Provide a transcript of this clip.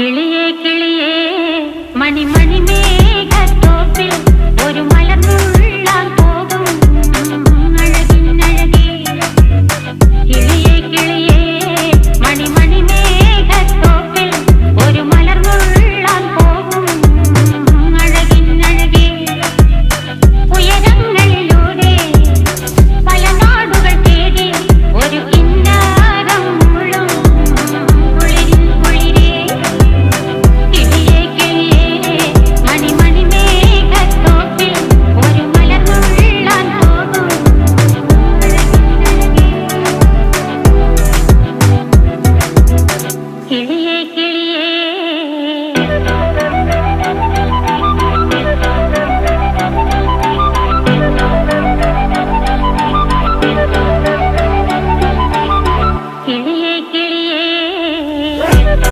കിളിയേ കിളിയേ മണിമണി മേഘത്തോപ്പിൽ ഒരു മലർന്നുള്ളാൻ പോകും അഴകിനഴകേ. കിളിയേ കിളിയേ മണിമണി മേഘത്തോപ്പിൽ ഒരു മലർന്നുള്ളാൻ പോകും അഴകിനഴകേ. ഉയരങ്ങളിലൂടെ പല നാടുകൾ തേടി ഒരു കിന്നാരം മുള്ളും കുളിരിൻ കുളിരേ. കിളിയേ കിളിയേ മണിമണി മേഘത്തോപ്പിൽ ഒരു മലർന്നുള്ളാൻ പോകും അഴകിനഴകേ. കിളിയേ